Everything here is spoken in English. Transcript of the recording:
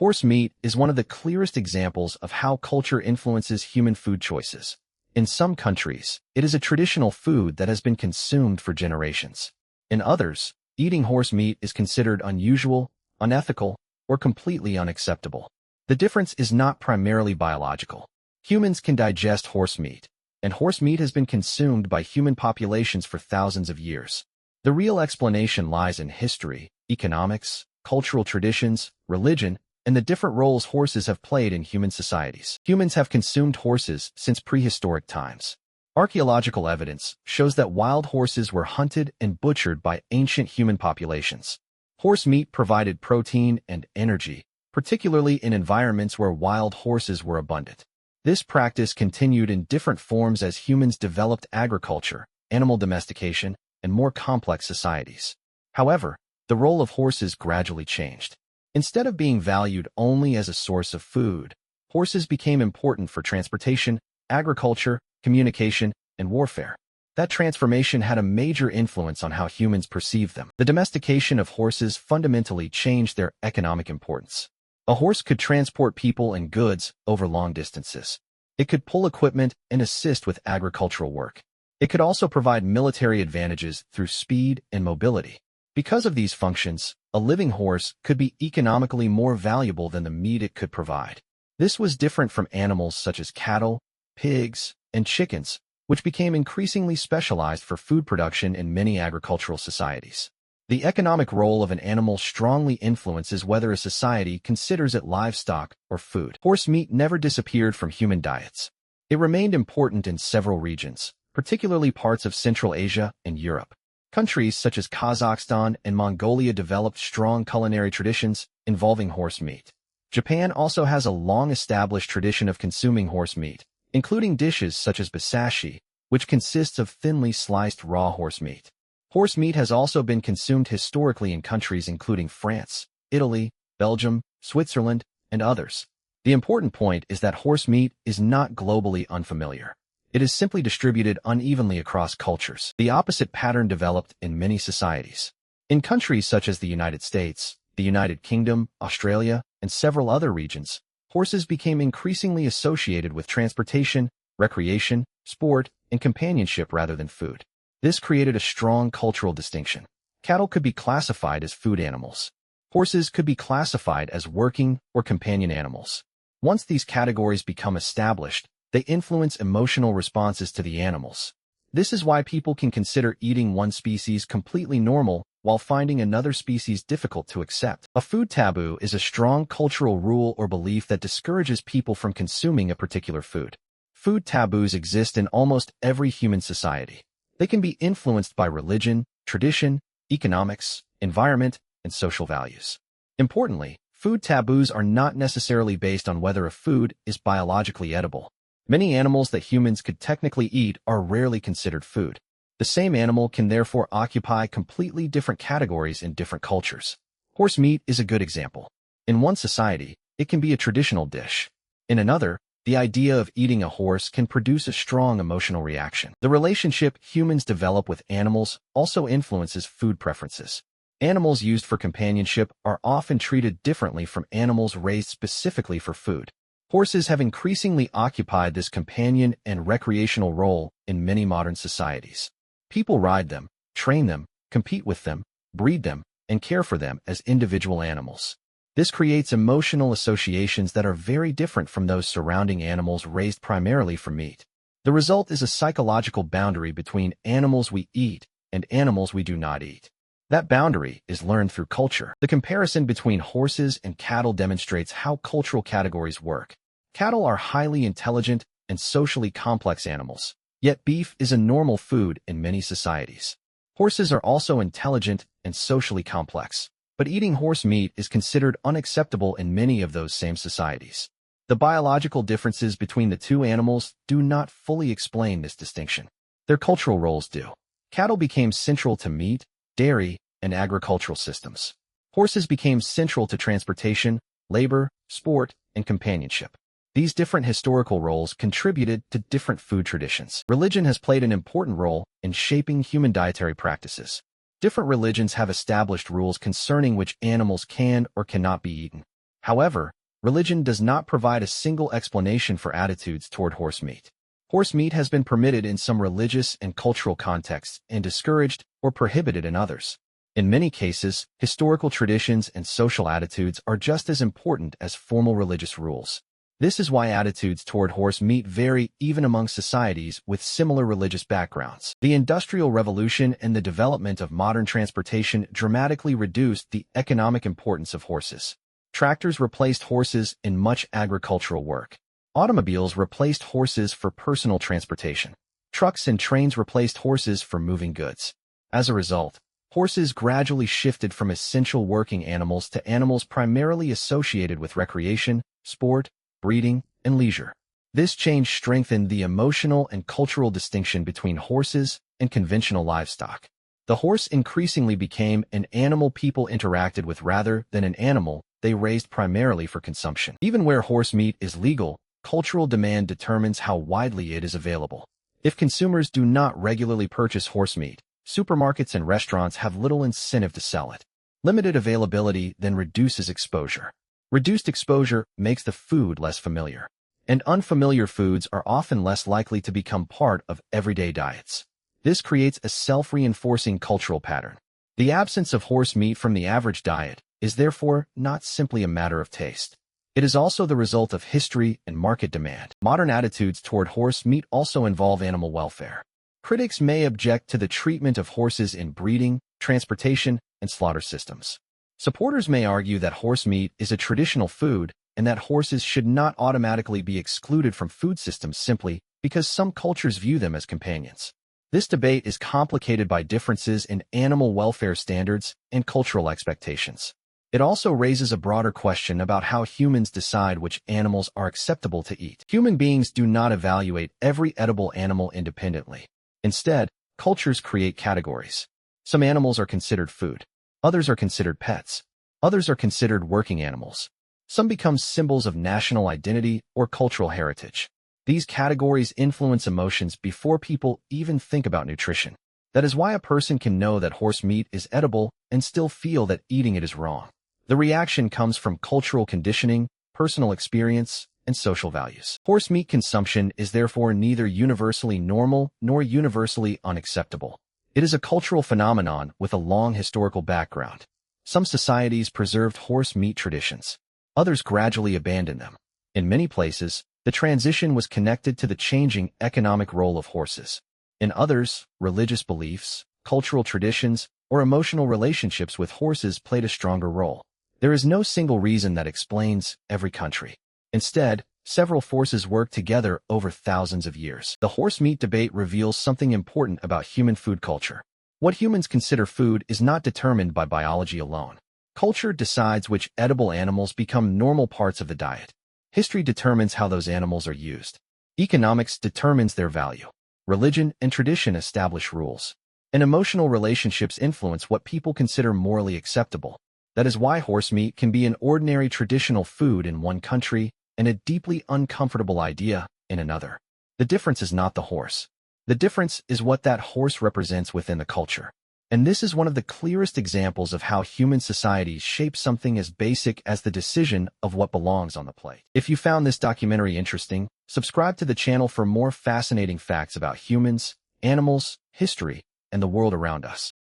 Horse meat is one of the clearest examples of how culture influences human food choices. In some countries, it is a traditional food that has been consumed for generations. In others, eating horse meat is considered unusual, unethical, or completely unacceptable. The difference is not primarily biological. Humans can digest horse meat, and horse meat has been consumed by human populations for thousands of years. The real explanation lies in history, economics, cultural traditions, religion, and the different roles horses have played in human societies. Humans have consumed horses since prehistoric times. Archaeological evidence shows that wild horses were hunted and butchered by ancient human populations. Horse meat provided protein and energy, particularly in environments where wild horses were abundant. This practice continued in different forms as humans developed agriculture, animal domestication, and more complex societies. However, the role of horses gradually changed. Instead of being valued only as a source of food, horses became important for transportation, agriculture, communication, and warfare. That transformation had a major influence on how humans perceived them. The domestication of horses fundamentally changed their economic importance. A horse could transport people and goods over long distances. It could pull equipment and assist with agricultural work. It could also provide military advantages through speed and mobility. Because of these functions, a living horse could be economically more valuable than the meat it could provide. This was different from animals such as cattle, pigs, and chickens, which became increasingly specialized for food production in many agricultural societies. The economic role of an animal strongly influences whether a society considers it livestock or food. Horse meat never disappeared from human diets. It remained important in several regions, particularly parts of Central Asia and Europe. Countries such as Kazakhstan and Mongolia developed strong culinary traditions involving horse meat. Japan also has a long-established tradition of consuming horse meat, including dishes such as basashi, which consists of thinly sliced raw horse meat. Horse meat has also been consumed historically in countries including France, Italy, Belgium, Switzerland, and others. The important point is that horse meat is not globally unfamiliar. It is simply distributed unevenly across cultures. The opposite pattern developed in many societies. In countries such as the United States, the United Kingdom, Australia, and several other regions, horses became increasingly associated with transportation, recreation, sport, and companionship rather than food. This created a strong cultural distinction. Cattle could be classified as food animals. Horses could be classified as working or companion animals. Once these categories become established, they influence emotional responses to the animals. This is why people can consider eating one species completely normal while finding another species difficult to accept. A food taboo is a strong cultural rule or belief that discourages people from consuming a particular food. Food taboos exist in almost every human society. They can be influenced by religion, tradition, economics, environment, and social values. Importantly, food taboos are not necessarily based on whether a food is biologically edible. Many animals that humans could technically eat are rarely considered food. The same animal can therefore occupy completely different categories in different cultures. Horse meat is a good example. In one society, it can be a traditional dish. In another, the idea of eating a horse can produce a strong emotional reaction. The relationship humans develop with animals also influences food preferences. Animals used for companionship are often treated differently from animals raised specifically for food. Horses have increasingly occupied this companion and recreational role in many modern societies. People ride them, train them, compete with them, breed them, and care for them as individual animals. This creates emotional associations that are very different from those surrounding animals raised primarily for meat. The result is a psychological boundary between animals we eat and animals we do not eat. That boundary is learned through culture. The comparison between horses and cattle demonstrates how cultural categories work. Cattle are highly intelligent and socially complex animals, yet beef is a normal food in many societies. Horses are also intelligent and socially complex, but eating horse meat is considered unacceptable in many of those same societies. The biological differences between the two animals do not fully explain this distinction. Their cultural roles do. Cattle became central to meat, dairy, and agricultural systems. Horses became central to transportation, labor, sport, and companionship. These different historical roles contributed to different food traditions. Religion has played an important role in shaping human dietary practices. Different religions have established rules concerning which animals can or cannot be eaten. However, religion does not provide a single explanation for attitudes toward horse meat. Horse meat has been permitted in some religious and cultural contexts and discouraged or prohibited in others. In many cases, historical traditions and social attitudes are just as important as formal religious rules. This is why attitudes toward horse meat vary even among societies with similar religious backgrounds. The Industrial Revolution and the development of modern transportation dramatically reduced the economic importance of horses. Tractors replaced horses in much agricultural work. Automobiles replaced horses for personal transportation. Trucks and trains replaced horses for moving goods. As a result, horses gradually shifted from essential working animals to animals primarily associated with recreation, sport, breeding, and leisure. This change strengthened the emotional and cultural distinction between horses and conventional livestock. The horse increasingly became an animal people interacted with rather than an animal they raised primarily for consumption. Even where horse meat is legal, cultural demand determines how widely it is available. If consumers do not regularly purchase horse meat, supermarkets and restaurants have little incentive to sell it. Limited availability then reduces exposure. Reduced exposure makes the food less familiar, and unfamiliar foods are often less likely to become part of everyday diets. This creates a self-reinforcing cultural pattern. The absence of horse meat from the average diet is therefore not simply a matter of taste. It is also the result of history and market demand. Modern attitudes toward horse meat also involve animal welfare. Critics may object to the treatment of horses in breeding, transportation, and slaughter systems. Supporters may argue that horse meat is a traditional food and that horses should not automatically be excluded from food systems simply because some cultures view them as companions. This debate is complicated by differences in animal welfare standards and cultural expectations. It also raises a broader question about how humans decide which animals are acceptable to eat. Human beings do not evaluate every edible animal independently. Instead, cultures create categories. Some animals are considered food. Others are considered pets. Others are considered working animals. Some become symbols of national identity or cultural heritage. These categories influence emotions before people even think about nutrition. That is why a person can know that horse meat is edible and still feel that eating it is wrong. The reaction comes from cultural conditioning, personal experience, and social values. Horse meat consumption is therefore neither universally normal nor universally unacceptable. It is a cultural phenomenon with a long historical background. Some societies preserved horse meat traditions. Others gradually abandoned them. In many places, the transition was connected to the changing economic role of horses. In others, religious beliefs, cultural traditions, or emotional relationships with horses played a stronger role. There is no single reason that explains every country. Instead, several forces work together over thousands of years. The horse meat debate reveals something important about human food culture. What humans consider food is not determined by biology alone. Culture decides which edible animals become normal parts of the diet. History determines how those animals are used. Economics determines their value. Religion and tradition establish rules. And emotional relationships influence what people consider morally acceptable. That is why horse meat can be an ordinary traditional food in one country and a deeply uncomfortable idea in another. The difference is not the horse. The difference is what that horse represents within the culture. And this is one of the clearest examples of how human societies shape something as basic as the decision of what belongs on the plate. If you found this documentary interesting, subscribe to the channel for more fascinating facts about humans, animals, history, and the world around us.